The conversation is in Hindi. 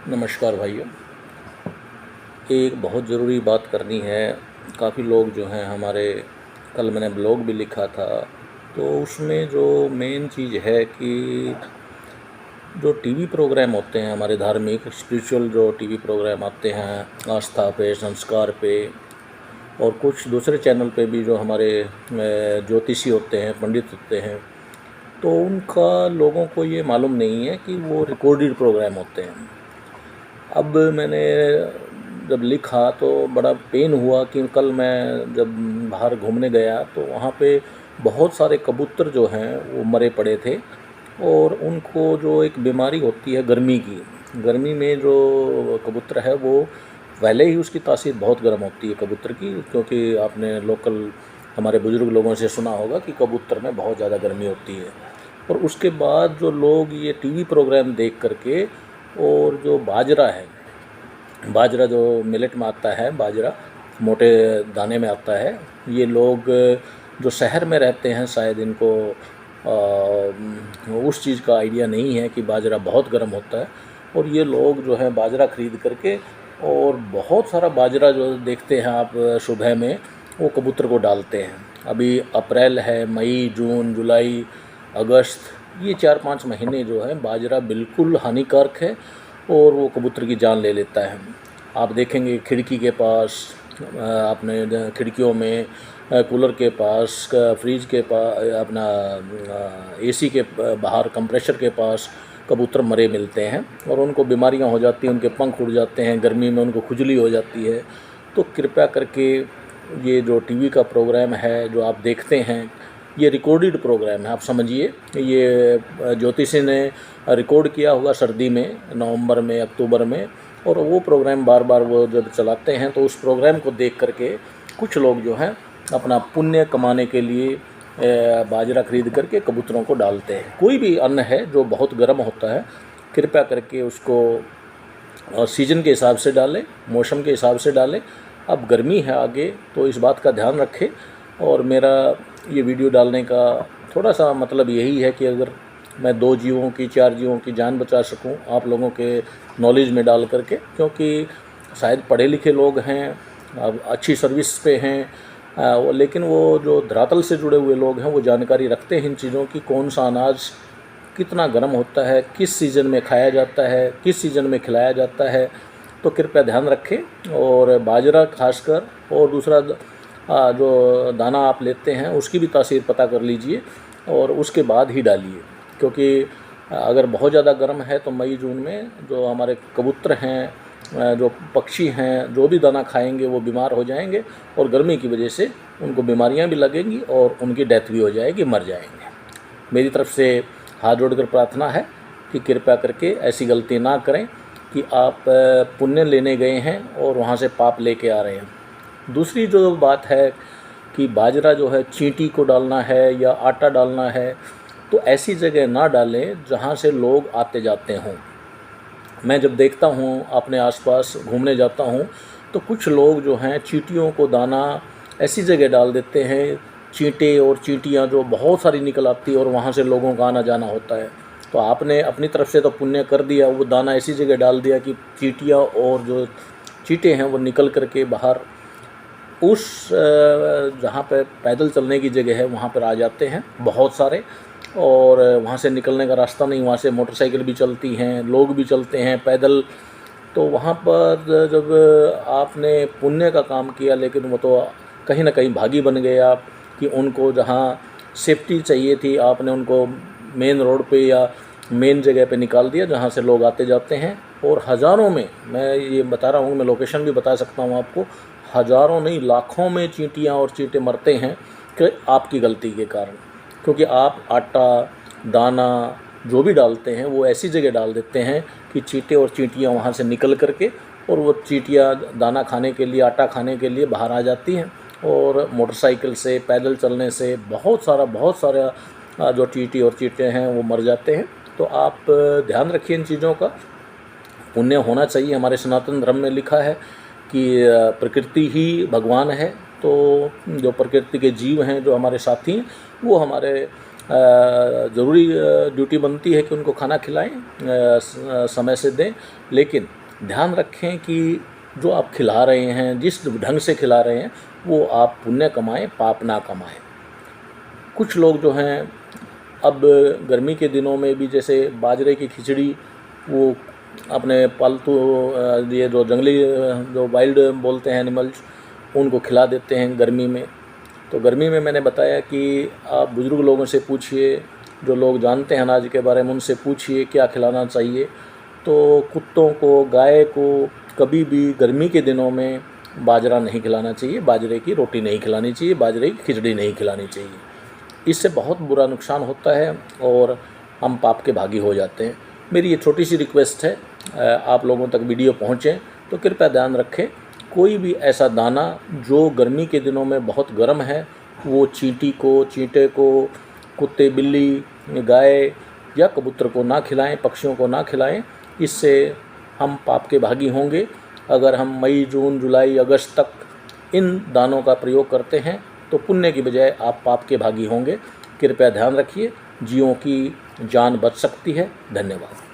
नमस्कार भाइयों। एक बहुत ज़रूरी बात करनी है। काफ़ी लोग जो हैं हमारे, कल मैंने ब्लॉग भी लिखा था, तो उसमें जो मेन चीज़ है कि जो टीवी प्रोग्राम होते हैं हमारे धार्मिक स्पिरिचुअल, जो टीवी प्रोग्राम आते हैं आस्था पे, संस्कार पे, और कुछ दूसरे चैनल पे भी जो हमारे ज्योतिषी होते हैं, पंडित होते हैं, तो उनका लोगों को ये मालूम नहीं है कि वो रिकॉर्डेड प्रोग्राम होते हैं। अब मैंने जब लिखा तो बड़ा पेन हुआ कि कल मैं जब बाहर घूमने गया तो वहाँ पे बहुत सारे कबूतर जो हैं वो मरे पड़े थे, और उनको जो एक बीमारी होती है गर्मी की, गर्मी में जो कबूतर है वो पहले ही उसकी तासीर बहुत गर्म होती है कबूतर की, क्योंकि आपने लोकल हमारे बुज़ुर्ग लोगों से सुना होगा कि कबूतर में बहुत ज़्यादा गर्मी होती है। और उसके बाद जो लोग ये टीवी प्रोग्राम देख करके, और जो बाजरा है, बाजरा जो मिलेट में आता है, बाजरा मोटे दाने में आता है, ये लोग जो शहर में रहते हैं शायद इनको उस चीज़ का आइडिया नहीं है कि बाजरा बहुत गर्म होता है। और ये लोग जो है बाजरा ख़रीद करके, और बहुत सारा बाजरा जो देखते हैं आप सुबह में, वो कबूतर को डालते हैं। अभी अप्रैल है, मई, जून, जुलाई, अगस्त, ये 4-5 महीने जो है बाजरा बिल्कुल हानिकारक है, और वो कबूतर की जान ले लेता है। आप देखेंगे खिड़की के पास, अपने खिड़कियों में, कूलर के पास, फ्रिज के पास, अपना एसी के बाहर कंप्रेसर के पास कबूतर मरे मिलते हैं, और उनको बीमारियां हो जाती हैं, उनके पंख उड़ जाते हैं, गर्मी में उनको खुजली हो जाती है। तो कृपया करके ये जो टीवी का प्रोग्राम है जो आप देखते हैं, ये रिकॉर्डेड प्रोग्राम है, आप समझिए। ये ज्योतिषी ने रिकॉर्ड किया होगा सर्दी में, नवंबर में, अक्टूबर में, और वो प्रोग्राम बार बार वो जब चलाते हैं तो उस प्रोग्राम को देख करके कुछ लोग जो हैं अपना पुण्य कमाने के लिए बाजरा खरीद करके कबूतरों को डालते हैं। कोई भी अन्न है जो बहुत गर्म होता है, कृपया करके उसको सीजन के हिसाब से डालें, मौसम के हिसाब से डालें। अब गर्मी है आगे, तो इस बात का ध्यान रखें। और मेरा ये वीडियो डालने का थोड़ा सा मतलब यही है कि अगर मैं 2 जीवों की, 4 जीवों की जान बचा सकूं आप लोगों के नॉलेज में डाल करके, क्योंकि शायद पढ़े लिखे लोग हैं, अच्छी सर्विस पे हैं, लेकिन वो जो धरातल से जुड़े हुए लोग हैं वो जानकारी रखते हैं इन चीज़ों की, कौन सा अनाज कितना गर्म होता है, किस सीज़न में खाया जाता है, किस सीज़न में खिलाया जाता है। तो कृपया ध्यान रखें। और बाजरा खासकर, और दूसरा जो दाना आप लेते हैं उसकी भी तासीर पता कर लीजिए, और उसके बाद ही डालिए। क्योंकि अगर बहुत ज़्यादा गर्म है तो मई जून में जो हमारे कबूतर हैं, जो पक्षी हैं, जो भी दाना खाएंगे वो बीमार हो जाएंगे, और गर्मी की वजह से उनको बीमारियां भी लगेंगी और उनकी डेथ भी हो जाएगी, मर जाएंगे। मेरी तरफ से हाथ जोड़कर प्रार्थना है कि कृपया करके ऐसी गलती ना करें कि आप पुण्य लेने गए हैं और वहाँ से पाप लेके आ रहे हैं। दूसरी जो बात है कि बाजरा जो है चींटी को डालना है या आटा डालना है, तो ऐसी जगह ना डालें जहाँ से लोग आते जाते हों। मैं जब देखता हूँ अपने आसपास घूमने जाता हूँ, तो कुछ लोग जो हैं चींटियों को दाना ऐसी जगह डाल देते हैं, चींटे और चींटियाँ जो बहुत सारी निकल आती है, और वहाँ से लोगों का आना जाना होता है। तो आपने अपनी तरफ से तो पुण्य कर दिया, वो दाना ऐसी जगह डाल दिया कि चींटियाँ और जो चींटे हैं वो निकल करके बाहर उस जहाँ पे पैदल चलने की जगह है वहाँ पर आ जाते हैं बहुत सारे, और वहाँ से निकलने का रास्ता नहीं, वहाँ से मोटरसाइकिल भी चलती हैं, लोग भी चलते हैं पैदल। तो वहाँ पर जब आपने पुण्य का काम किया, लेकिन वो तो कहीं ना कहीं भागी बन गए आप, कि उनको जहाँ सेफ्टी चाहिए थी आपने उनको मेन रोड पे या मेन जगह पे निकाल दिया जहाँ से लोग आते जाते हैं। और हज़ारों में, मैं ये बता रहा हूँ, मैं लोकेशन भी बता सकता हूँ आपको, हज़ारों नहीं लाखों में चींटियाँ और चींटे मरते हैं कि आपकी गलती के कारण। क्योंकि आप आटा, दाना जो भी डालते हैं वो ऐसी जगह डाल देते हैं कि चींटे और चींटियाँ वहाँ से निकल करके, और वो चींटियाँ दाना खाने के लिए, आटा खाने के लिए बाहर आ जाती हैं, और मोटरसाइकिल से, पैदल चलने से बहुत सारा जो चींटी और चींटे हैं वो मर जाते हैं। तो आप ध्यान रखिए इन चीज़ों का। पुण्य होना चाहिए। हमारे सनातन धर्म में लिखा है कि प्रकृति ही भगवान है। तो जो प्रकृति के जीव हैं, जो हमारे साथी हैं, वो हमारे ज़रूरी ड्यूटी बनती है कि उनको खाना खिलाएं, समय से दें, लेकिन ध्यान रखें कि जो आप खिला रहे हैं, जिस ढंग से खिला रहे हैं, वो आप पुण्य कमाएं, पाप ना कमाएं। कुछ लोग जो हैं अब गर्मी के दिनों में भी जैसे बाजरे की खिचड़ी वो अपने पालतू ये जो जंगली जो वाइल्ड बोलते हैं एनिमल्स, उनको खिला देते हैं गर्मी में। तो गर्मी में मैंने बताया कि आप बुज़ुर्ग लोगों से पूछिए, जो लोग जानते हैं अनाज के बारे में, उनसे पूछिए क्या खिलाना चाहिए। तो कुत्तों को, गाय को कभी भी गर्मी के दिनों में बाजरा नहीं खिलाना चाहिए, बाजरे की रोटी नहीं खिलानी चाहिए, बाजरे की खिचड़ी नहीं खिलानी चाहिए। इससे बहुत बुरा नुकसान होता है और हम पाप के भागी हो जाते हैं। मेरी ये छोटी सी रिक्वेस्ट है, आप लोगों तक वीडियो पहुँचे तो कृपया ध्यान रखें, कोई भी ऐसा दाना जो गर्मी के दिनों में बहुत गर्म है, वो चींटी को, चींटे को, कुत्ते, बिल्ली, गाय या कबूतर को ना खिलाएं, पक्षियों को ना खिलाएं। इससे हम पाप के भागी होंगे। अगर हम मई, जून, जुलाई, अगस्त तक इन दानों का प्रयोग करते हैं तो पुण्य की बजाय आप पाप के भागी होंगे। कृपया ध्यान रखिए, जीवों की जान बच सकती है। धन्यवाद।